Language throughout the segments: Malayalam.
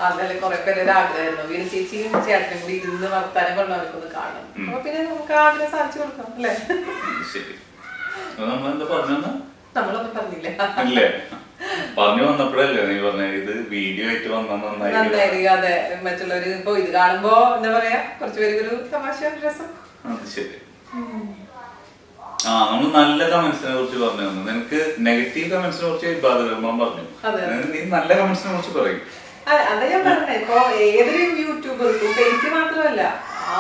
അതല്ലേ കുറെ പേര് ആഗ്രഹമായിരുന്നു വീട് ചേച്ചിയും ചേട്ടനും കൂടി ഇരുന്ന് വർത്താനം കൊണ്ടവർക്കൊന്ന് കാണണം. അപ്പൊ പിന്നെ നമുക്ക് ആഗ്രഹം സാധിച്ചു കൊടുക്കാം അല്ലേ? ശരി, നമ്മളെന്താ പറഞ്ഞ നമ്മളൊന്നും പറഞ്ഞില്ലേ? ഇല്ലേ, പറഞ്ഞു വന്നപ്പോഴല്ലേ നീ പറഞ്ഞ ഇത് വീഡിയോ ആയിട്ട് നന്നായിരിക്കും. അതെ, മറ്റുള്ളവര് ഇപ്പൊ ഇത് കാണുമ്പോ എന്താ പറയാ കുറച്ചു പേർക്ക് ഒരു തമാശ രസം. അത് ശരി. നമ്മൾ നല്ല കമന്റ്സിനെ കുറിച്ച് പറഞ്ഞു തന്നു. നിനക്ക് നെഗറ്റീവ് കമന്റ്സിനെ കുറിച്ച് ഇബാദുർ റഹ്മാൻ പറഞ്ഞു. നീ നല്ല കമന്റ്സിനെ കുറിച്ച് പറയും. അതെ ഞാൻ പറഞ്ഞേ, ഇപ്പൊ ഏതൊരു യൂട്യൂബർക്കും ഇപ്പൊ എനിക്ക് മാത്രമല്ല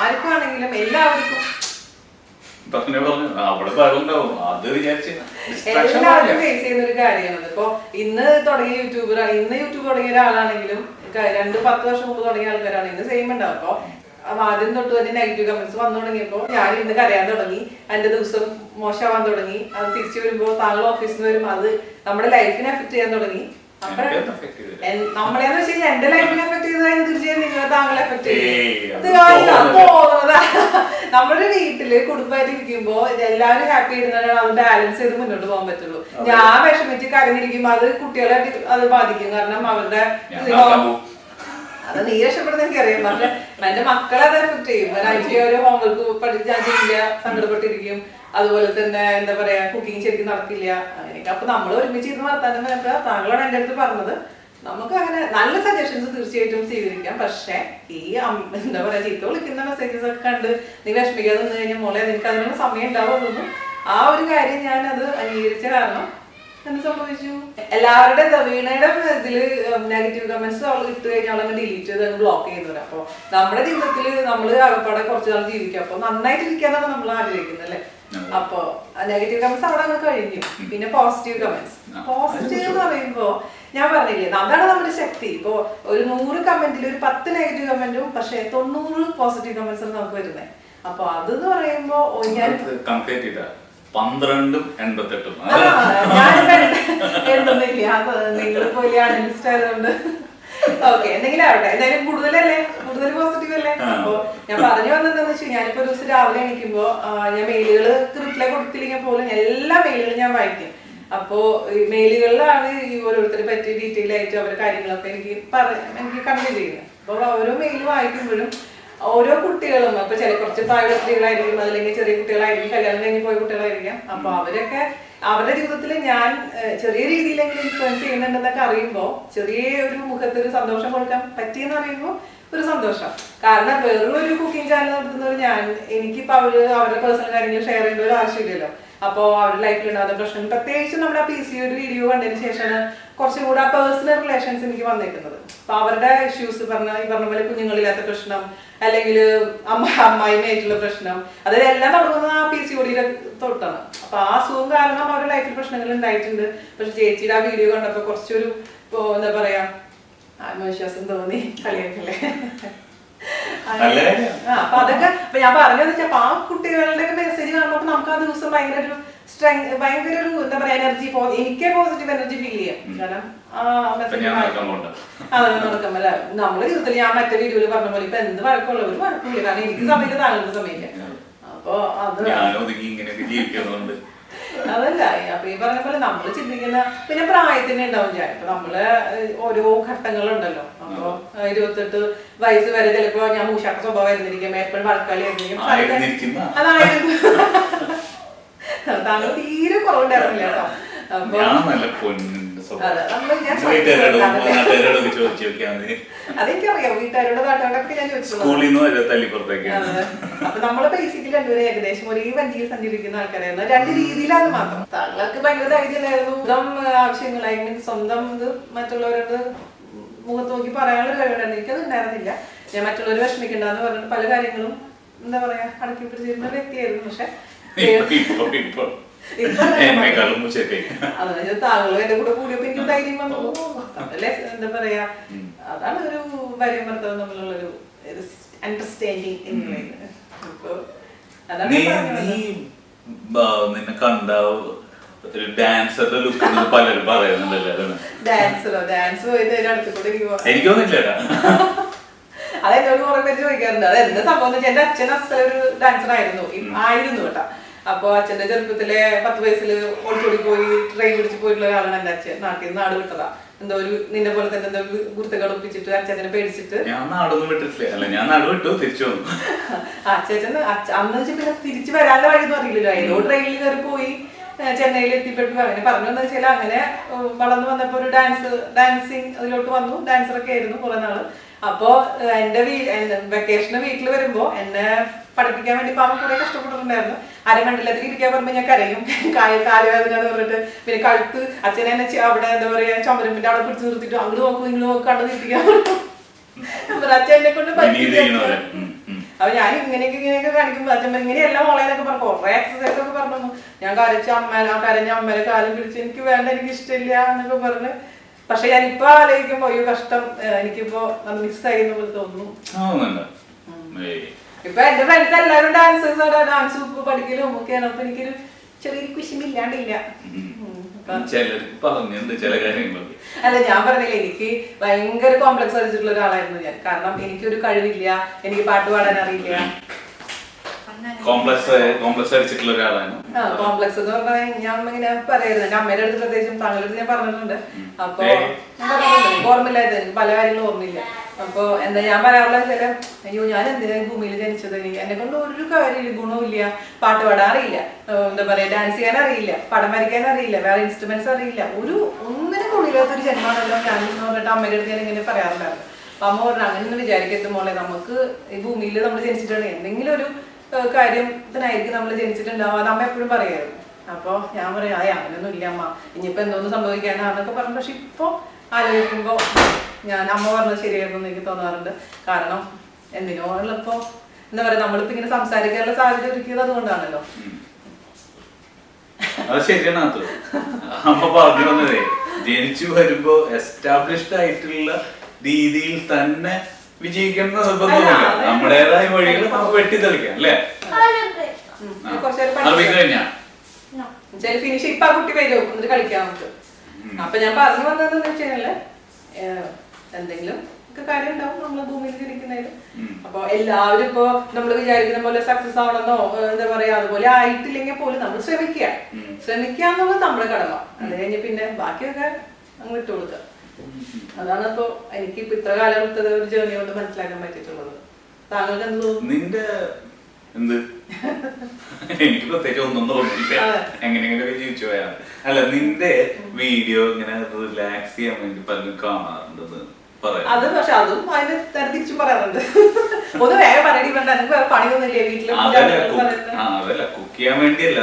ആർക്കാണെങ്കിലും എല്ലാവർക്കും എല്ലാവരും ഫേസ് ചെയ്യുന്ന ഒരു കാര്യമാണ്. ഇപ്പൊ ഇന്ന് തുടങ്ങിയ യൂട്യൂബ് തുടങ്ങിയ ഒരാളാണെങ്കിലും 2-10 വർഷം മുമ്പ് തുടങ്ങിയ ആൾക്കാരാണ് ഇന്ന് സെയിം ഉണ്ടാവും. അപ്പൊ ആദ്യം തൊട്ട് തന്നെ നെഗറ്റീവ് കമന്റ്സ് വന്നു തുടങ്ങിയപ്പോ ഞാൻ ഇന്ന് കരയാൻ തുടങ്ങി, എന്റെ ദിവസം മോശമാവാൻ തുടങ്ങി. അത് തിരിച്ചു വരുമ്പോ താങ്കൾ ഓഫീസിൽ നിന്ന് വരും, അത് നമ്മുടെ ലൈഫിനെ എഫക്ട് ചെയ്യാൻ തുടങ്ങി. നമ്മളെന്ന് വെച്ച് കഴിഞ്ഞാൽ എന്റെ ലൈഫിനെ എഫക്ട് ചെയ്തതിന് തീർച്ചയായും നിങ്ങൾ താങ്കളെ എഫക്ട് ചെയ്യും. നമ്മുടെ വീട്ടില് കുടുംബമായിട്ട് ഇരിക്കുമ്പോ എല്ലാവരും ഹാപ്പി ആയിരുന്നാലും അത് ബാലൻസ് ചെയ്ത് മുന്നോട്ട് പോകാൻ പറ്റുള്ളൂ. ഞാൻ വിഷമിച്ച് കരഞ്ഞിരിക്കുമ്പോ അത് കുട്ടികളെ അത് ബാധിക്കും. കാരണം അവരുടെ അത് നീ രക്ഷപ്പെടുന്ന എനിക്കറിയാം, പക്ഷെ എന്റെ മക്കളെ അത് എഫക്ട് ചെയ്യും. ഒരു ഹോംവർക്ക് പഠിച്ചാൽ ചെയ്യില്ല, സങ്കടപ്പെട്ടിരിക്കും. അതുപോലെ തന്നെ എന്താ പറയാ കുക്കിംഗ് ശരിക്കും നടക്കില്ല, അങ്ങനെയൊക്കെ. അപ്പൊ നമ്മൾ ഒരുമിച്ച് ഇരുന്ന് വർത്താനം പറഞ്ഞാൽ താങ്കളാണ് എന്റെ അടുത്ത് പറഞ്ഞത് നമുക്ക് അങ്ങനെ നല്ല സജഷൻസ് തീർച്ചയായിട്ടും സ്വീകരിക്കാം. പക്ഷെ ഈ എന്താ പറയാ ചീത്ത വിളിക്കുന്ന മെസ്സേജസ് ഒക്കെ കണ്ട് നീ വിഷമിക്കാതെ നിന്ന് കഴിഞ്ഞാൽ മോളെ നിനക്ക് അതിനുള്ള സമയം ഉണ്ടാവുള്ളൂ. ആ ഒരു കാര്യം ഞാൻ അത് അംഗീകരിച്ച കാരണം എന്ത് സംഭവിച്ചു, എല്ലാവരുടെ വീണയുടെ ഇതില് നെഗറ്റീവ് കമന്റ്സ് അവൾ ഇട്ട് കഴിഞ്ഞാൽ അവളങ്ങ് ഡിലീറ്റ് ചെയ്ത് അങ്ങ് ബ്ലോക്ക് ചെയ്യുന്നവര്. അപ്പൊ നമ്മുടെ ജീവിതത്തിൽ നമ്മള് ആകപ്പാടെ കുറച്ചു നാൾ ജീവിക്കാം. അപ്പൊ നന്നായിട്ട് ഇരിക്കാന്നാണ് നമ്മൾ ആഗ്രഹിക്കുന്നത് അല്ലേ? അപ്പൊ നെഗറ്റീവ് കമന്റ്സ് അവിടെ അങ്ങ് കഴിഞ്ഞു. പിന്നെ പോസിറ്റീവ് കമന്റ്സ്. പോസിറ്റീവ് എന്ന് പറയുമ്പോ ഞാൻ പറഞ്ഞില്ലേ, അതാണ് നമ്മുടെ ശക്തി. ഇപ്പൊ ഒരു 100 കമന്റിൽ ഒരു 10 നെഗറ്റീവ് കമന്റും പക്ഷെ 90 പോസിറ്റീവ് കമന്റ്സ് നമുക്ക് വരുന്നത്. അപ്പൊ അതെന്ന് പറയുമ്പോ ഞാൻ 12 88 എണ്ണുന്നില്ല, അത് നിങ്ങളിപ്പോ വലിയ അനലിസ്റ്റ് ആയതുകൊണ്ട് ഓക്കെ എന്തെങ്കിലും ആവട്ടെ. എന്തായാലും കൂടുതൽ പോസിറ്റീവ് അല്ലേ? അപ്പൊ ഞാൻ പറഞ്ഞു വന്നതെന്ന് വെച്ചാൽ ഞാനിപ്പോ ഒരു ദിവസം രാവിലെ എണീക്കുമ്പോ ഞാൻ മെയിലുകൾക്ക് റിപ്ലൈ കൊടുത്തില്ലെങ്കിൽ പോലും എല്ലാ മെയിലുകളും ഞാൻ വായിക്കും. അപ്പോ ഈ മെയിലുകളിലാണ് ഈ ഓരോരുത്തരെ പറ്റി ഡീറ്റെയിൽ ആയിട്ട് അവരുടെ കാര്യങ്ങളൊക്കെ എനിക്ക് കൺവേ ചെയ്യുന്നത്. അപ്പൊ ഓരോ മെയിൽ വായിക്കുമ്പോഴും ഓരോ കുട്ടികളും അപ്പൊ കുറച്ച് പ്രായമുള്ള സ്ത്രീകളായിരിക്കും, അതല്ലെങ്കിൽ ചെറിയ കുട്ടികളായിരിക്കും, കല്യാണം കഴിഞ്ഞ് പോയ കുട്ടികളായിരിക്കാം. അപ്പൊ അവരൊക്കെ അവരുടെ ജീവിതത്തിൽ ഞാൻ ചെറിയ രീതിയിലെങ്കിലും ഇൻഫ്ലുവൻസ് ചെയ്യുന്നുണ്ടെന്നൊക്കെ അറിയുമ്പോൾ ചെറിയ ഒരു മുഖത്ത് ഒരു സന്തോഷം കൊടുക്കാൻ പറ്റിയെന്ന് പറയുമ്പോൾ ഒരു സന്തോഷം. കാരണം വെറും ഒരു കുക്കിംഗ് ചാനൽ നടത്തുന്നവർ എനിക്കിപ്പോ അവരുടെ പേഴ്സണൽ കാര്യങ്ങൾ ഷെയർ ചെയ്യേണ്ട ഒരു ആവശ്യമില്ലല്ലോ. അപ്പോൾ അവരുടെ ലൈഫിൽ ഉണ്ടാകുന്ന പ്രശ്നം പ്രത്യേകിച്ച് നമ്മുടെ ആ PCOD വീഡിയോ കണ്ടതിന് ശേഷമാണ് കുറച്ചും കൂടെ ആ പേഴ്സണൽ റിലേഷൻസ് എനിക്ക് വന്നേക്കുന്നത്. അപ്പൊ അവരുടെ ഇഷ്യൂസ് ഈ പറഞ്ഞ പോലെ കുഞ്ഞുങ്ങളില്ലാത്ത പ്രശ്നം, അല്ലെങ്കിൽ അമ്മായിമായിട്ടുള്ള പ്രശ്നം, അതെല്ലാം തുടങ്ങുന്നത് ആ PCOD തൊട്ടാണ്. അപ്പൊ ആ അസുഖം കാരണം അവരുടെ ലൈഫിൽ പ്രശ്നങ്ങൾ ഉണ്ടായിട്ടുണ്ട്. പക്ഷെ ചേച്ചിയുടെ ആ വീഡിയോ കണ്ടപ്പോ കുറച്ചൊരു എന്താ പറയാ ആത്മവിശ്വാസം തോന്നി. കളിയാക്കല്ലേ? അപ്പൊ അതൊക്കെ ഞാൻ പറഞ്ഞതെന്ന് വെച്ചാൽ ആ കുട്ടികളുടെ മെസ്സേജ് കാണുമ്പോൾ നമുക്ക് ആ ദിവസം ഭയങ്കര ഒരു എന്താ പറയാ എനർജി, എനിക്ക് പോസിറ്റീവ് എനർജി ഫീൽ ചെയ്യാം. കാരണം നടക്കുമ്പല്ല നമ്മളെ ജീവിതത്തിൽ ഞാൻ മറ്റേ വീഡിയോയിൽ പറഞ്ഞ പോലെ ഇപ്പൊ എന്ത് വഴക്കമുള്ള ഒരു വഴക്കില്ല. കാരണം എനിക്ക് സമയത്ത് താങ്കൾക്ക് സമയമില്ല. അപ്പൊ അത് അതല്ല അപ്പൊ ഈ പറഞ്ഞ പോലെ നമ്മള് ചിന്തിക്കുന്ന പിന്നെ പ്രായത്തിന് ഉണ്ടാവും. ഞാൻ ഇപ്പൊ നമ്മള് ഓരോ ഘട്ടങ്ങളുണ്ടല്ലോ. അപ്പൊ 28 വയസ്സ് വരെ ചിലപ്പോ ഞാൻ മൂഷാക്ക സ്വഭാവം ആയിരുന്നിരിക്കും, എപ്പോഴും വഴക്കാലി ആയിരുന്നിരിക്കും. അതായിരുന്നു താങ്കൾ തീരെ കുറവുണ്ടായിരുന്നില്ല കേട്ടോ. അപ്പൊ അതെനിക്കറിയാം, വീട്ടുകാരോട് നാട്ടുകാരോടൊക്കെ ഞാൻ ചോദിച്ചു. അപ്പൊ നമ്മള് ബേസിക്കലി രണ്ടുപേരും ഏകദേശം ഒരേ വണ്ടിയിൽ സഞ്ചരിക്കുന്ന ആൾക്കാരായിരുന്നു. 2 രീതിയിലാണ് മാത്രം. താങ്കൾക്ക് ഭയങ്കര ധൈര്യമായിരുന്നു. സ്വന്തം ആവശ്യങ്ങളായി സ്വന്തം ഇത് മറ്റുള്ളവരോട് മുഖത്ത് നോക്കി പറയാനുള്ള കഴിവുണ്ടായിരുന്നു. എനിക്കത് ഉണ്ടായിരുന്നില്ല. ഞാൻ മറ്റുള്ളവർ വിഷമിക്കണ്ടെന്ന് പറഞ്ഞിട്ട് പല കാര്യങ്ങളും എന്താ പറയാ അടക്കി പിടിച്ചിരുന്ന വ്യക്തിയായിരുന്നു. പക്ഷെ താങ്കളും എന്റെ കൂടെ കൂടിയപ്പോ എനിക്ക് ധൈര്യം വന്നു. അതല്ലേ എന്താ പറയാ, അതാണ് ഒരു ഭാര്യയും ഭർത്താവും തമ്മിലുള്ള ഒരു അണ്ടർസ്റ്റാൻഡിങ് എന്ന് പറയുന്നത്. അപ്പൊ അതാണ് നിന്നെ കണ്ട ഡാൻസറുടെ ലുക്ക് പലരും പറയുന്നുണ്ടല്ലോ. ഡാൻസ് പോയിട്ട് അതിന്റെ അടുത്ത് കൂടെ എനിക്ക് തോന്നില്ല. അതെന്നോട് കുറെ പേര് ചോദിക്കാറുണ്ട്. അത് എന്താ സംഭവം? എന്റെ അച്ഛൻ അസലൊരു ഡാൻസർ ആയിരുന്നു കേട്ടോ. അപ്പൊ അച്ഛന്റെ ചെറുപ്പത്തിലെ 10 വയസ്സിൽ ഓടിച്ചോടി പോയി ട്രെയിൻ പിടിച്ച് പോയിട്ടുള്ള ഒരാളാണ് എന്റെ അച്ഛൻ. നാട്ടിൽ നിന്ന് നാട് വിട്ടതാ. എന്തോ ഒരു നിന്റെ പോലെ തന്നെ എന്തോ കുർത്തകൾ ഒപ്പിച്ചിട്ട് അച്ഛനെ പേടിച്ചിട്ട് ഞാൻ നാടൊന്നും വിട്ടിട്ടില്ല. അല്ല, ഞാൻ നാട് വിട്ടു, തിരിച്ചു വന്നു. അച്ഛൻ അന്ന് വെച്ചാൽ പിന്നെ തിരിച്ചു വരാനുള്ള വഴിയൊന്നും അറിയില്ലല്ലോ. ഏതോ ട്രെയിനിൽ കയറി പോയി ചെന്നൈയിൽ എത്തിപ്പെട്ടു. അങ്ങനെ പറഞ്ഞു എന്ന് വെച്ചാൽ അങ്ങനെ വളർന്നു വന്നപ്പോ ഒരു ഡാൻസിങ് അതിലോട്ട് വന്നു. ഡാൻസറൊക്കെ ആയിരുന്നു കുറെ നാള്. അപ്പോ എന്റെ വെക്കേഷന് വീട്ടിൽ വരുമ്പോ എന്നെ പഠിപ്പിക്കാൻ വേണ്ടി പാവം കുറെ കഷ്ടപ്പെട്ടിട്ടുണ്ടായിരുന്നു. അരമണ്ഡലത്തിൽ ഇരിക്കാൻ പറയുമ്പോ ഞാൻ കരയും, കാലുവേദന എന്ന് പറഞ്ഞിട്ട്. പിന്നെ കഴുത്ത് അച്ഛനെ അവിടെ എന്താ പറയാ ചുമരമ്പിന്റെ അവിടെ പിടിച്ചു നിർത്തിട്ട് അങ്ങോട്ട് നോക്കും ഇങ്ങോട്ട് നോക്കും കണ്ടു നിർത്തിക്കാൻ അച്ഛനെ കൊണ്ട് പഠിപ്പിക്കാൻ. അപ്പൊ ഞാൻ ഇങ്ങനെയൊക്കെ കാണിക്കുമ്പോ അച്ഛൻ ഇങ്ങനെയല്ല മോളേനൊക്കെ പറഞ്ഞു കുറെ എക്സസൈസ് ഒക്കെ പറഞ്ഞു. ഞാൻ കരഞ്ഞ അമ്മേരെ കാലം പിടിച്ച് എനിക്ക് വേണ്ട, എനിക്ക് ഇഷ്ടമില്ല എന്നൊക്കെ പറഞ്ഞ്. പക്ഷെ ഞാൻ ഇപ്പൊ ആലോചിക്കുമ്പോ അയ്യോ കഷ്ടം, എനിക്കിപ്പോ മിസ്സായി എന്ന് തോന്നുന്നു. ഇപ്പൊ എന്റെ ഫ്രണ്ട്സ് എല്ലാവരും ഡാൻസേഴ്സാണ്, ഡാൻസ് പഠിക്കലും ഒക്കെയാണ്. അപ്പൊ എനിക്കൊരു ചെറിയൊരു കുശിമില്ലാണ്ടില്ല. അല്ല, ഞാൻ പറഞ്ഞില്ല, എനിക്ക് ഭയങ്കര കോംപ്ലക്സ് അടിച്ചിട്ടുള്ള ഒരാളായിരുന്നു ഞാൻ. കാരണം എനിക്കൊരു കഴിവില്ല, എനിക്ക് പാട്ട് പാടാൻ അറിയില്ല. കോംപ്ലക്സ് അടിച്ചിട്ടുള്ള ഒരാളാണ്. കോംപ്ലക്സ് എന്ന് പറഞ്ഞാൽ ഞാൻ ഇങ്ങനെ പറയായിരുന്നു. എന്റെ അമ്മയുടെ അടുത്ത് പ്രത്യേകിച്ചും താങ്കളുടെ അടുത്ത് ഞാൻ പറഞ്ഞിട്ടുണ്ട്. അപ്പൊ ഓർമ്മയില്ലായിരുന്നു, എനിക്ക് പല കാര്യങ്ങളും ഓർമ്മയില്ല. അപ്പൊ എന്താ ഞാൻ പറയാറുള്ള ചില അയ്യോ ഞാൻ എന്തിനാ ഭൂമിയിൽ ജനിച്ചത്, എന്നെ കൊണ്ട് ഒരു കാര്യം ഗുണവും ഇല്ല, പാട്ട് പാടാൻ അറിയില്ല, എന്താ പറയാ ഡാൻസ് ചെയ്യാൻ അറിയില്ല, പടം വരയ്ക്കാൻ അറിയില്ല, വേറെ ഇൻസ്ട്രുമെന്റ്സ് അറിയില്ല, ഒന്നിനും കൊള്ളില്ലാത്തൊരു ജന്മാണല്ലോ ഞാൻ എന്ന് പറഞ്ഞിട്ട് അമ്മയുടെ അടുത്ത് ഞാൻ ഇങ്ങനെ പറയാറുണ്ടായിരുന്നു. അപ്പൊ അമ്മ പറഞ്ഞു അങ്ങനെയൊന്നും വിചാരിക്കരുത് മോളെ, നമുക്ക് ഈ ഭൂമിയിൽ നമ്മൾ ജനിച്ചിട്ടുണ്ട് എന്തെങ്കിലും ഒരു കാര്യത്തിനായിരിക്കും നമ്മൾ ജനിച്ചിട്ടുണ്ടാവും. അത് അമ്മ എപ്പോഴും പറയായിരുന്നു. അപ്പൊ ഞാൻ പറയാം അങ്ങനെയൊന്നും ഇല്ല അമ്മ, ഇനിയിപ്പോ എന്തോന്ന് സംഭവിക്കാനാന്നൊക്കെ പറഞ്ഞു. പക്ഷെ ഇപ്പൊ ആലോചിക്കുമ്പോ ഞാൻ അമ്മ പറഞ്ഞത് ശരിയായിരുന്നു എന്ന് എനിക്ക് തോന്നാറുണ്ട്. കാരണം എന്തിനോ ഉള്ളപ്പോ എന്താ പറയാ നമ്മളിപ്പോ ഇങ്ങനെ സംസാരിക്കാനുള്ള സാധ്യത ഒരുക്കിയത് അതുകൊണ്ടാണല്ലോ. അത് ശരിയാണ്. അമ്മ പറഞ്ഞു വന്നതേ ജനിച്ചു വരുമ്പോ എസ്റ്റാബ്ലിഷ്ഡ് ആയിട്ടുള്ള രീതിയിൽ തന്നെ വിജയിക്കുന്ന നിർബന്ധമില്ല. നമ്മുടേതായ വഴികൾ നമുക്ക് വെട്ടിത്തെളിക്കാം അല്ലേ? ഫിനിഷ് ഇപ്പൊ ആ കുട്ടി വരും എന്നിട്ട് കളിക്കാം നമുക്ക്. അപ്പൊ ഞാൻ പറഞ്ഞു വന്നതെന്ന് വെച്ചാല് എന്തെങ്കിലും ഒക്കെ കാര്യം ഉണ്ടാവും നമ്മള് ഭൂമിയിൽ ജനിക്കുന്നതിൽ. അപ്പൊ എല്ലാവരും ഇപ്പൊ നമ്മള് വിചാരിക്കുന്ന പോലെ സക്സസ് ആവണമെന്നോ എന്താ പറയാ അതുപോലെ ആയിട്ടില്ലെങ്കിൽ പോലും നമ്മൾ ശ്രമിക്കുക എന്നുള്ളത് നമ്മുടെ കടമ. അത് കഴിഞ്ഞ് പിന്നെ ബാക്കിയൊക്കെ അങ്ങ് വിട്ടു കൊടുക്കുക. അതാണ് ഇപ്പൊ എനിക്ക് ഇപ്പൊ ഇത്ര കാലം എടുത്തത് ഒരു ജേർണി കൊണ്ട് മനസ്സിലാക്കാൻ പറ്റിയിട്ടുള്ളത്. താങ്കൾക്ക് എന്ത് തോന്നുന്നു? നിന്റെ എന്ത് എനിക്ക് പ്രത്യേകിച്ച് ഒന്നും തോന്നുന്നില്ല, എങ്ങനെയെങ്കിലും ജീവിച്ചു പോയാണ്. അല്ല, നിന്റെ വീഡിയോ ഇങ്ങനെ റിലാക്സ് ചെയ്യാൻ വേണ്ടി പലരും കാണാറുണ്ടെന്ന് പറയാം. അത് പക്ഷെ അതും അതിന് തിരിച്ചും പറയാറുണ്ട്. ഒന്ന് വേറെ പറയടി വേണ്ട, എനിക്ക് വേറെ പണിയൊന്നുമില്ലേ വീട്ടില്. അതല്ല കുക്ക് ചെയ്യാൻ വേണ്ടിയല്ല,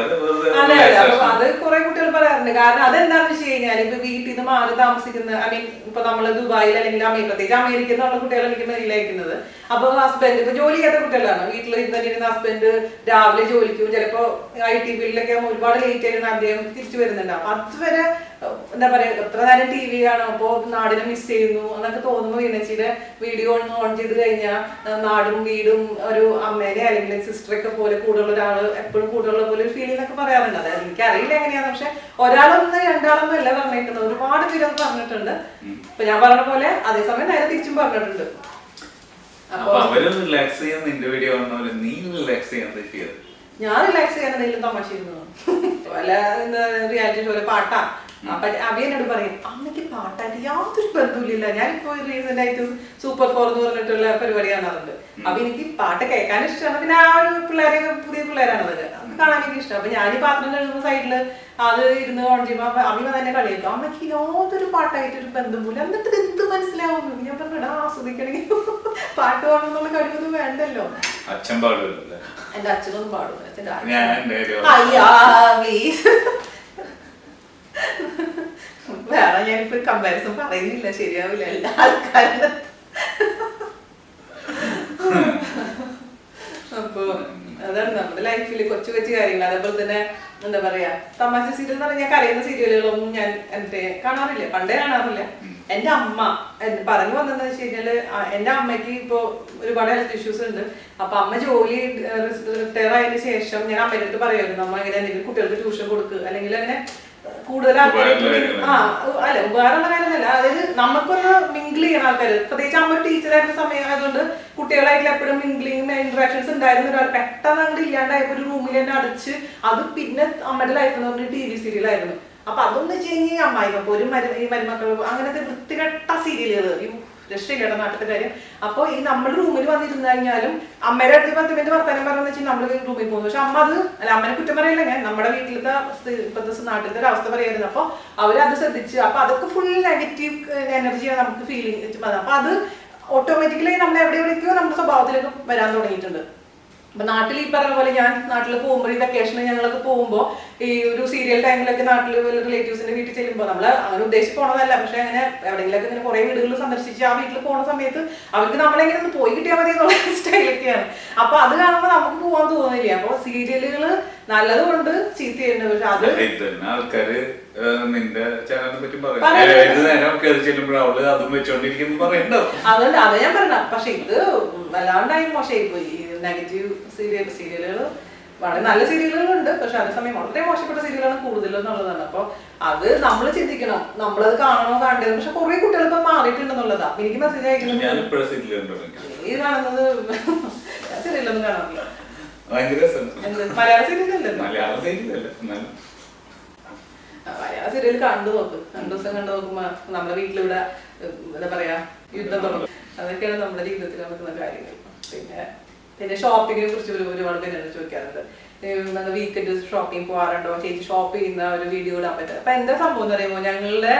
അത് കുറെ കുട്ടികൾ പറയാറുണ്ട്. കാരണം അതെന്താണെന്ന് വെച്ച് കഴിഞ്ഞാൽ ഇപ്പൊ വീട്ടിൽ നിന്ന് മാറി താമസിക്കുന്ന ഐ മീൻ ഇപ്പൊ നമ്മള് ദുബായിൽ അല്ലെങ്കിൽ പ്രത്യേകിച്ച് അമേരിക്കയിൽ നിന്നുള്ള കുട്ടികൾ എനിക്ക് മെയിലയക്കുന്നത്. അപ്പൊ ഹസ്ബൻഡ് ഇപ്പൊ ജോലി ചെയ്യാത്ത കുട്ടികളാണ്, വീട്ടിൽ ഇരുന്നിരുന്ന ഹസ്ബൻഡ് രാവിലെ ജോലിക്കും ചിലപ്പോ IT ഫീൽഡിലൊക്കെ ഒരുപാട് ലേറ്റ് ആയിരുന്നു അദ്ദേഹം തിരിച്ചു വരുന്നുണ്ട്. അപ്പൊ അതുവരെ എന്താ പറയാ എത്ര നേരം TV കാണും, അപ്പൊ നാടിനെ മിസ് ചെയ്യുന്നു എന്നൊക്കെ തോന്നുമ്പോ വീണച്ചിയുടെ വീഡിയോ ഓൺ ചെയ്ത് കഴിഞ്ഞാൽ നാടും വീടും ഒരു അമ്മേനെ അല്ലെങ്കിൽ സിസ്റ്ററൊക്കെ പോലെ കൂടുതലുള്ള ഒരാള് എപ്പോഴും കൂടുതലുള്ള പോലെ ഒരു ഫീലിംഗ് ഒക്കെ പറയാറുണ്ട്. അതായത് എനിക്കറിയില്ല എങ്ങനെയാണ്, പക്ഷെ ഒരാളൊന്നും രണ്ടാളൊന്നും അല്ല പറഞ്ഞിരിക്കുന്നത്, ഒരുപാട് പേരത് പറഞ്ഞിട്ടുണ്ട്. ഇപ്പൊ ഞാൻ പറഞ്ഞ പോലെ അതേസമയം നേരെ തിരിച്ചും പറഞ്ഞിട്ടുണ്ട്. ഞാൻ റിലാക്സ് ചെയ്യാൻ എന്തെങ്കിലും തമാശ വല്ല റിയാലിറ്റി ഷോയിലെ പാട്ടാ. അപ്പൊ അഭി എന്നോട് പറയും അമ്മയ്ക്ക് പാട്ടായിട്ട് യാതൊരു ബന്ധമില്ല. ഞാനിപ്പോ റീസെന്റ് ആയിട്ട് സൂപ്പർ 4 എന്ന് പറഞ്ഞിട്ടുള്ള പരിപാടി കാണാറുണ്ട്. അപ്പൊ എനിക്ക് പാട്ട് കേൾക്കാൻ ഇഷ്ടമാണ്. പിന്നെ ആ ഒരു പുതിയ പിള്ളേരാണ് അതൊക്കെ കാണാൻ എനിക്ക് ഇഷ്ടം. അപ്പൊ ഞാൻ ഈ പാത്രം കഴുകുന്ന സൈഡില് അത് ഇരുന്ന് ഓൺ ചെയ്യുമ്പോ അപ്പൊ അമ്മ തന്നെ കളിയാക്കും അമ്മയ്ക്ക് യാതൊരു പാട്ടായിട്ട് ഒരു ബന്ധമില്ല, എന്നിട്ട് എന്ത് മനസ്സിലാവുന്നു. ഞാൻ പറഞ്ഞ ആസ്വദിക്കണമെങ്കിൽ പാട്ട് പാടുന്നുള്ള കഴിവൊന്നും വേണ്ടല്ലോ. അച്ഛൻ പാടുമല്ലോ. എന്റെ അച്ഛനൊന്നും പാടും. വേറെ ഞാനിപ്പോ കമ്പാരിസൺ പറയുന്നില്ല, ശരിയാവില്ല എല്ലാ ആൾക്കാരും. അപ്പൊ അതാണ് നമ്മുടെ ലൈഫിൽ കൊച്ചു കൊച്ചു കാര്യങ്ങൾ. അതേപോലെ തന്നെ എന്താ പറയാ തമാശ സീരിയൽ എന്ന് പറഞ്ഞാൽ കരയുന്ന സീരിയലുകളൊന്നും ഞാൻ കാണാറില്ല, പണ്ടേ കാണാറില്ല. എന്റെ അമ്മ പറഞ്ഞു വന്നതെന്ന് വെച്ച് കഴിഞ്ഞാല് എന്റെ അമ്മയ്ക്ക് ഇപ്പൊ ഒരുപാട് ഹെൽത്ത് ഇഷ്യൂസ് ഉണ്ട്. അപ്പൊ അമ്മ ജോലി റിട്ടയർ ആയതിനു ശേഷം ഞാൻ അമ്മയുടെ അടുത്ത് പറയുമായിരുന്നു അമ്മ ഇങ്ങനെ എന്തെങ്കിലും കുട്ടികൾക്ക് ട്യൂഷൻ കൊടുക്കുക അല്ലെങ്കിൽ അങ്ങനെ കൂടുതൽ അല്ല ഉപകാരമുള്ള കാര്യമല്ല, അതായത് നമുക്കൊന്ന് മിങ്കിൾ ചെയ്യണം ആൾക്കാർ. പ്രത്യേകിച്ച് അമ്മ ഒരു ടീച്ചറായിരുന്ന സമയം ആയതുകൊണ്ട് കുട്ടികളായിട്ടുള്ള എപ്പോഴും മിങ്കിളിങ് ഇന്ററാക്ഷൻസ് ഉണ്ടായിരുന്ന ഒരാൾ പെട്ടെന്ന് അങ്ങോട്ട് ഇല്ലാണ്ടായപ്പോ ഒരു റൂമിൽ തന്നെ അടച്ച് അത് പിന്നെ അമ്മയുടെ ലൈഫ് എന്ന് പറഞ്ഞ TV സീരിയലായിരുന്നു. അപ്പൊ അതൊന്നും വെച്ച് കഴിഞ്ഞാൽ അമ്മായി അപ്പൊ ഒരു ഈ മരുമക്കൾ അങ്ങനത്തെ വൃത്തികെട്ട സീരിയലുകൾ രക്ഷയില്ല നാട്ടിലത്തെ കാര്യം. അപ്പൊ ഈ നമ്മൾ റൂമിൽ വന്നിരുന്നു കഴിഞ്ഞാലും അമ്മയുടെ അടുത്ത് 10 മിനിറ്റ് വർത്തമാനം പറഞ്ഞു വെച്ചാൽ നമ്മൾ റൂമിൽ പോകുന്നു. പക്ഷെ അമ്മ അത് അല്ല, അമ്മനെ കുറ്റം പറയില്ല ഞാൻ, നമ്മുടെ വീട്ടിലത്തെ ഇപ്പോഴത്തെ നാട്ടിലത്തെ ഒരു അവസ്ഥ പറയായിരുന്നു. അപ്പൊ അവരത് ശ്രദ്ധിച്ച് അപ്പൊ അതൊക്കെ ഫുൾ നെഗറ്റീവ് എനർജിയാണ് നമുക്ക് ഫീലിംഗ്. അപ്പൊ അത് ഓട്ടോമാറ്റിക്കലി നമ്മൾ എവിടെയൊക്കെയോ നമ്മുടെ സ്വഭാവത്തിലേക്ക് വരാൻ തുടങ്ങിയിട്ടുണ്ട്. അപ്പൊ നാട്ടിൽ ഈ പറഞ്ഞ പോലെ ഞാൻ നാട്ടിൽ പോകുമ്പോൾ ഈ വെക്കേഷന് ഞങ്ങളൊക്കെ പോകുമ്പോൾ ഈ ഒരു സീരിയൽ ടൈമിലൊക്കെ നാട്ടിൽ റിലേറ്റീവ്സിന്റെ വീട്ടിൽ ചെല്ലുമ്പോൾ നമ്മൾ അങ്ങനെ ഉദ്ദേശിച്ച് പോണതല്ല, പക്ഷെ അങ്ങനെ എവിടെയെങ്കിലൊക്കെ ഇങ്ങനെ കുറെ വീടുകൾ സന്ദർശിച്ച് ആ വീട്ടിൽ പോകുന്ന സമയത്ത് അവർക്ക് നമ്മളെങ്ങനെ ഒന്ന് പോയി കിട്ടിയാൽ മതി എന്നുള്ള സ്റ്റൈലൊക്കെയാണ്. അപ്പൊ അത് കാണുമ്പോൾ നമുക്ക് പോകാൻ തോന്നില്ല. അപ്പൊ സീരിയലുകള് നല്ലതുകൊണ്ട് ചീത്തയുണ്ട്. പക്ഷെ അത് ആൾക്കാര് നിന്റെ ചാനലിനെ പറ്റി അതുകൊണ്ട് അത് ഞാൻ പറഞ്ഞ. പക്ഷെ ഇത് വല്ലാണ്ടായി മോശമായി പോയി. നെഗറ്റീവ് സീരിയലുകൾ വളരെ നല്ല സീരിയലുകളുണ്ട്, പക്ഷെ അതേസമയം വളരെ മോശപ്പെട്ട സീരിയലാണ് കൂടുതലെന്നുള്ളതാണ്. അപ്പൊ അത് നമ്മൾ ചിന്തിക്കണം, നമ്മളത് കാണണോ കാണേണ്ടത്. പക്ഷെ കുറെ കുട്ടികൾ ഇപ്പൊ മാറിയിട്ടുണ്ടെന്നുള്ളതാ. എനിക്ക് മെസ്സേജ് അയക്കുന്നത് ഈ കാണുന്നത് സീരിയലൊന്നും കാണാറില്ല. മലയാള സീരിയലല്ലേ? മലയാള സീരിയൽ കണ്ടു നോക്ക്. 2 ദിവസം കണ്ടു നോക്കുമ്പോ നമ്മുടെ വീട്ടിലിവിടെ എന്താ പറയാ യുദ്ധം തുടങ്ങും. അതൊക്കെയാണ് നമ്മുടെ ജീവിതത്തിൽ നടക്കുന്ന കാര്യങ്ങൾ. പിന്നെ ഷോപ്പിങ്ങിനെ കുറിച്ച് ഒരുപാട് പേര് ചോദിക്കാറുണ്ട്. വീക്കെൻഡ് ഷോപ്പിംഗ് പോകാറുണ്ടോ, ചേച്ചി ഷോപ്പ് ചെയ്യുന്ന ഒരു വീഡിയോ ഇടാൻ പറ്റും. അപ്പൊ എന്താ സംഭവം എന്ന് പറയുമ്പോൾ ഞങ്ങളുടെ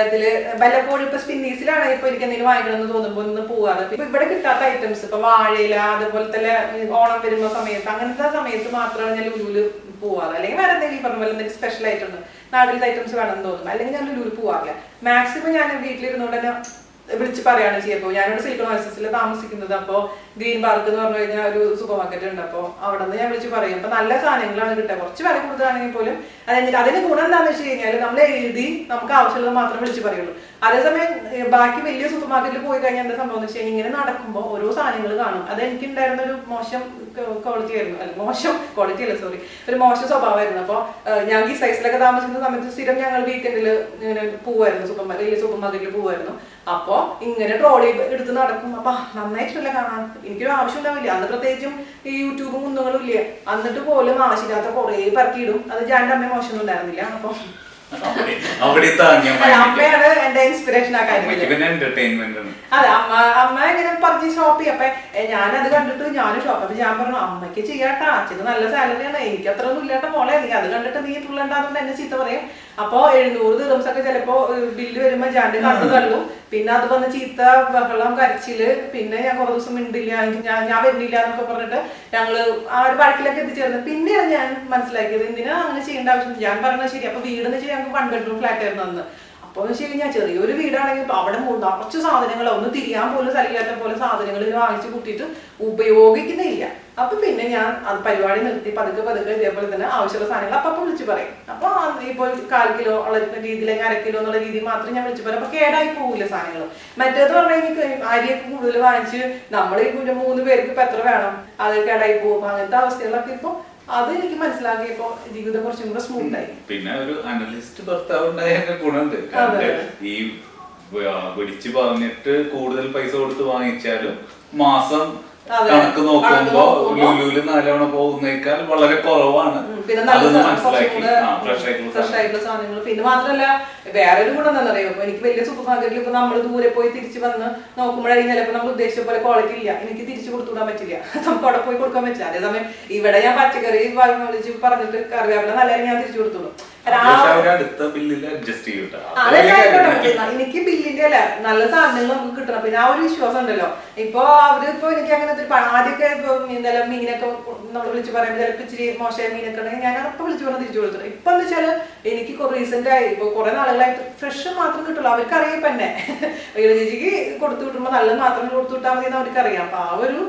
ഇതില് വല്ലപ്പോഴും ഇപ്പൊ സ്പിന്നീസിലാണ് ഇപ്പൊ എനിക്ക് എന്തെങ്കിലും വാങ്ങിക്കണമെന്ന് തോന്നുമ്പോൾ ഒന്ന് പോവാറ്. ഇപ്പൊ ഇവിടെ കിട്ടാത്ത ഐറ്റംസ് ഇപ്പൊ വാഴയില അതുപോലെ തന്നെ ഓണം വരുന്ന സമയത്ത് അങ്ങനത്തെ സമയത്ത് മാത്രമാണ് ഞാൻ ലുലുവില് പോവാറ്. അല്ലെങ്കിൽ വേറെ എന്തെങ്കിലും പറഞ്ഞ പോലെ എന്തെങ്കിലും സ്പെഷ്യൽ ആയിട്ട് ഉണ്ട് നാട്ടിലത്തെ ഐറ്റംസ് വേണമെന്ന് തോന്നുന്നു. അല്ലെങ്കിൽ ഞാൻ ലുലുവിൽ പോവാറില്ല. മാക്സിമം ഞാൻ വീട്ടിലിരുന്നോണ്ട് തന്നെ വിളിച്ച് പറയാണ് ചെയ്യപ്പോ. ഞാനിവിടെ സിലിക്കൺ ഓയസിൽ താമസിക്കുന്നത്. അപ്പോൾ ഗ്രീൻ പാർക്ക് എന്ന് പറഞ്ഞു കഴിഞ്ഞാൽ ഒരു സൂപ്പർ മാർക്കറ്റ് ഉണ്ട്. അപ്പോൾ അവിടെ നിന്ന് ഞാൻ വിളിച്ച് പറയും. അപ്പൊ നല്ല സാധനങ്ങളാണ് കിട്ടുക, കുറച്ച് വില കൂടുതലാണെങ്കിൽ പോലും. അതിന് ഗുണം എന്താണെന്ന് വെച്ച് കഴിഞ്ഞാൽ നമ്മൾ എഴുതി നമുക്ക് ആവശ്യമുള്ളത് മാത്രമേ വിളിച്ച് പറയുള്ളൂ. അതേസമയം ബാക്കി വലിയ സൂപ്പർ മാർക്കറ്റിൽ പോയി കഴിഞ്ഞാൽ എന്താ സംഭവം എന്ന് വെച്ച് കഴിഞ്ഞാൽ ഇങ്ങനെ നടക്കുമ്പോൾ ഓരോ സാധനങ്ങൾ കാണും. അത് എനിക്ക് ഉണ്ടായിരുന്ന ഒരു മോശം ക്വാളിറ്റി ആയിരുന്നു. അല്ല മോശം ക്വാളിറ്റി അല്ല, സോറി, ഒരു മോശം സ്വഭാവമായിരുന്നു. അപ്പോൾ ഞാൻ ഈ സൈസിലൊക്കെ താമസിക്കുന്ന സമയത്ത് സ്ഥിരം ഞങ്ങൾ വീക്കെൻഡിൽ ഇങ്ങനെ പോവായിരുന്നു, വലിയ സൂപ്പർ മാർക്കറ്റിൽ പോവായിരുന്നു. അപ്പൊ ഇങ്ങനെ ട്രോളി എടുത്ത് നടക്കും. അപ്പൊ നന്നായിട്ടില്ല കാണാൻ. എനിക്കൊരു ആവശ്യം ഉണ്ടാവില്ല അന്ന്, പ്രത്യേകിച്ചും ഈ യൂട്യൂബും കുന്നുകളും ഇല്ല. എന്നിട്ട് പോലും ആവശ്യമില്ലാത്ത കുറെ പറക്കിയിടും. അത് ഞാൻ അമ്മ മോശമൊന്നും ഉണ്ടായിരുന്നില്ല. അപ്പൊ അമ്മയാണ് എന്റെ ഇൻസ്പിറേഷൻ ആ കാര്യത്തിൽ. അതെ, അമ്മ ഇങ്ങനെ പറഞ്ഞ് ഷോപ്പ് ചെയ്യും. അപ്പൊ ഞാനത് കണ്ടിട്ട് ഞാനും ഷോപ്പ്. അപ്പൊ ഞാൻ പറഞ്ഞു അമ്മയ്ക്ക് ചെയ്യാട്ടാ, അച്ഛന് നല്ല സാലറിയാണ്, എനിക്ക് അത്ര ഒന്നും ഇല്ലാത്ത മോളെ, നീ അത് കണ്ടിട്ട് നീ തുള്ളണ്ടാന്ന് എന്നെ ചീത്ത പറയും. അപ്പൊ 700 ദിവസമൊക്കെ ചിലപ്പോ ബില്ല് വരുമ്പോ ജാന്റെ കണ്ടു തള്ളും. പിന്നെ അത് വന്ന് ചീത്ത ബഹളം കരച്ചില്. പിന്നെ ഞാൻ കുറെ ദിവസം മിണ്ടില്ല, ഞാൻ വരുന്നില്ല എന്നൊക്കെ പറഞ്ഞിട്ട് ഞങ്ങള് ആ ഒരു വഴക്കിലൊക്കെ എത്തിച്ചേർന്നത്. പിന്നെയാണ് ഞാൻ മനസ്സിലാക്കിയത് എന്തിനാ അങ്ങനെ ചെയ്യേണ്ട ആവശ്യം. ഞാൻ പറഞ്ഞത് ശരി. അപ്പൊ വീടെന്ന് വെച്ചാൽ ഞങ്ങൾക്ക് 1 ബെഡ്റൂം ഫ്ലാറ്റ് ആയിരുന്നു അന്ന്. അപ്പൊ എന്ന് വെച്ച് കഴിഞ്ഞാൽ ചെറിയൊരു വീടാണെങ്കിൽ അവിടെ കുറച്ച് സാധനങ്ങൾ ഒന്ന് തിരിയാൻ പോലും സ്ഥലമില്ലാത്ത പോലെ സാധനങ്ങൾ വാങ്ങിച്ചു കൂട്ടിയിട്ട് ഉപയോഗിക്കുന്നില്ല. അപ്പൊ പിന്നെ ഞാൻ അത് പരിപാടി നിർത്തി പതുക്കെ ഇതേപോലെ തന്നെ ആവശ്യമുള്ള സാധനങ്ങൾ അപ്പൊ വിളിച്ച് പറയും. അപ്പൊ ഇപ്പോൾ 1/4 കിലോ ഉള്ള രീതിയിൽ 1/2 കിലോ എന്നുള്ള രീതിയിൽ മാത്രം ഞാൻ വിളിച്ച് പറയും. അപ്പൊ കേടായി പോകില്ല സാധനങ്ങൾ. മറ്റേത് പറഞ്ഞാൽ എനിക്ക് അരിയൊക്കെ കൂടുതൽ വാങ്ങിച്ച് നമ്മൾ ഈ 3 പേർക്ക് ഇപ്പൊ എത്ര വേണം, അത് കേടായി പോകും. അങ്ങനത്തെ അവസ്ഥകളൊക്കെ ഇപ്പൊ അത് എനിക്ക് മനസ്സിലാക്കിയപ്പോ ജീവിതം കുറച്ചും കൂടെ സ്മൂത്തായി. പിന്നെ ഒരു അനലിസ്റ്റ് ഭർത്താവ് ഉണ്ടായ ഗുണമുണ്ട്. ഈ വിളിച്ച് പറഞ്ഞിട്ട് കൂടുതൽ പൈസ കൊടുത്ത് വാങ്ങിച്ചാലും മാസം കണക്ക് നോക്കുമ്പോ ലുലുവില് 4 തവണ പോകുന്നേക്കാൾ വളരെ കുറവാണ്. ഫ്രഷ് ആയിട്ടുള്ള സാധനങ്ങൾ. പിന്നെ മാത്രമല്ല വേറൊരു ഗുണം എന്താ പറയുക, എനിക്ക് വലിയ സൂപ്പർ മാർക്കറ്റിൽ ഇപ്പൊ നമ്മൾ ദൂരെ പോയി തിരിച്ച് വന്ന് നോക്കുമ്പോഴായിരിക്കും ചിലപ്പോൾ നമ്മൾ ഉദ്ദേശിച്ച പോലെ ക്വാളിറ്റി ഇല്ല, എനിക്ക് തിരിച്ചു കൊടുത്തുവിടാൻ പറ്റില്ല, നമുക്ക് അവിടെ പോയി കൊടുക്കാൻ പറ്റില്ല. അതേസമയം ഇവിടെ ഞാൻ പച്ചക്കറി വിളിച്ച് പറഞ്ഞിട്ട് കറിവേപ്പില നല്ല ഞാൻ തിരിച്ചു കൊടുത്തോളൂ. എനിക്ക് ബില്ലിന്റെ അല്ല നല്ല സാധനങ്ങൾ നമുക്ക് കിട്ടണം. പിന്നെ ആ ഒരു വിശ്വാസം ഉണ്ടല്ലോ. ഇപ്പൊ അവരിപ്പോ എനിക്ക് അങ്ങനത്തെ ആദ്യമൊക്കെ ഇന്നലെ മീനൊക്കെ നമ്മൾ വിളിച്ച് പറയുമ്പോൾ ചിലപ്പോൾ ഇച്ചിരി മോശമായ മീനൊക്കെ ഉണ്ടെങ്കിൽ ഞാൻ അപ്പൊ വിളിച്ച് പറഞ്ഞ് തിരിച്ചു കൊടുത്തു. ഇപ്പൊ എന്താ വെച്ചാല് എനിക്ക് റീസെന്റ് ആയി ഇപ്പൊ കുറെ നാളുകളായിട്ട് ഫ്രഷ് മാത്രം കിട്ടുള്ളൂ. അവർക്കറിയാം ഇപ്പൊ എന്നെ ചേച്ചിക്ക് കൊടുത്തു വിട്ടുമ്പോ നല്ലത് മാത്രം കൊടുത്തു വിട്ടാൽ മതി എന്ന് അവർക്കറിയാം. അപ്പൊ ആ ഒരു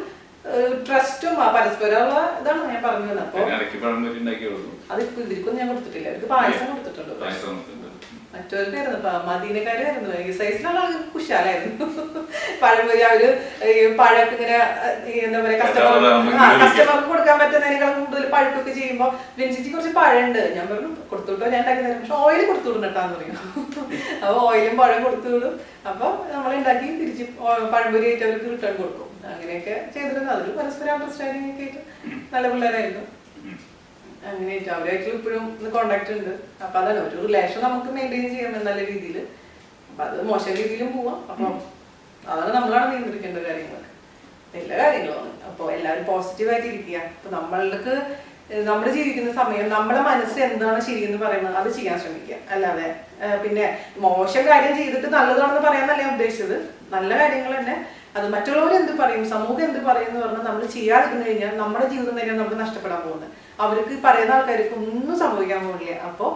ട്രസ്റ്റും പരസ്പരമുള്ള ഇതാണ് ഞാൻ പറഞ്ഞത്. അപ്പൊ അത് ഇവർക്കൊന്നും ഞാൻ കൊടുത്തിട്ടില്ല. അവർക്ക് പായസം കൊടുത്തിട്ടുണ്ട്. മറ്റവർക്കായിരുന്നു മദീനക്കാരായിരുന്നു. ഈ സൈസിലുള്ള ആളുകൾ കുശാലായിരുന്നു. പഴംപൊരി അവര് പഴമൊക്കെ ഇങ്ങനെ എന്താ പറയാ കസ്റ്റമർക്ക് കൊടുക്കാൻ പറ്റുന്നതിനേക്കാൾ കൂടുതൽ പഴുപ്പൊക്കെ ചെയ്യുമ്പോ വിൻസിക്ക് കുറച്ച് പഴമുണ്ട്. ഞാൻ പറഞ്ഞു കൊടുത്തുവിട്ടോ, ഞാൻ ഉണ്ടാക്കി തരാം, പക്ഷെ ഓയിൽ കൊടുത്തു വിടണ്ടാന്ന് പറയും. അപ്പൊ ഓയിലും പഴം കൊടുത്തു വിടും. അപ്പൊ നമ്മളുണ്ടാക്കി തിരിച്ച് പഴംപൊരി ആയിട്ട് അവർക്ക് റിട്ടേൺ കൊടുക്കും. അങ്ങനെയൊക്കെ ചെയ്തിരുന്നു. അതൊരു പരസ്പര അണ്ടർസ്റ്റാൻഡിംഗ് ഒക്കെ ആയിട്ട് നല്ല പിള്ളേരായിരുന്നു. അങ്ങനെയായിട്ട് അവരായിട്ട് ഇപ്പോഴും കോണ്ടാക്ട് ഉണ്ട്. അപ്പൊ അതാണ് ഒരു റിലേഷൻ നമുക്ക് മെയിൻറ്റെയിൻ ചെയ്യാം നല്ല രീതിയിൽ. അപ്പൊ അത് മോശം രീതിയിലും പോവാം. അപ്പൊ അതാണ് നമ്മളാണ് നിയന്ത്രിക്കേണ്ട കാര്യങ്ങൾ, എല്ലാ കാര്യങ്ങളും. അപ്പൊ എല്ലാവരും പോസിറ്റീവായിട്ട് ഇരിക്കുക. അപ്പൊ നമ്മൾക്ക് നമ്മൾ ജീവിക്കുന്ന സമയം നമ്മളെ മനസ്സ് എന്താണ് ശരിയെന്ന് പറയുന്നത് അത് ചെയ്യാൻ ശ്രമിക്കുക. അല്ലാതെ പിന്നെ മോശം കാര്യം ചെയ്തിട്ട് നല്ലതാണെന്ന് പറയാനല്ല ഞാൻ ഉദ്ദേശിച്ചത്. നല്ല കാര്യങ്ങൾ തന്നെ അത് മറ്റുള്ളവർ എന്ത് പറയും, സമൂഹം എന്ത് പറയും എന്ന് പറഞ്ഞാൽ നമ്മൾ ചെയ്യാതിരുന്നു കഴിഞ്ഞാൽ നമ്മുടെ ജീവിതം തന്നെയാണ് നമുക്ക് നഷ്ടപ്പെടാൻ പോകുന്നത്. അവർക്ക് പറയുന്ന ആൾക്കാർക്ക് ഒന്നും സംഭവിക്കാൻ പോകില്ല. അപ്പോൾ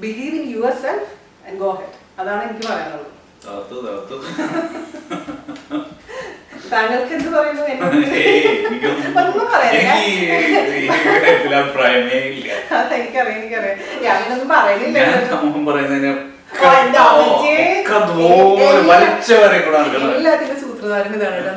believe in your self and go head. അതാണ് എനിക്ക് പറയാനുള്ളത്. താങ്കൾക്ക് എന്ത് പറയുന്നു? എനിക്കറിയാം ഞാനൊന്നും പറയുന്നില്ല. എല്ലാത്തിന്റെ സൂത്രധാരൻ ഇതാണ്.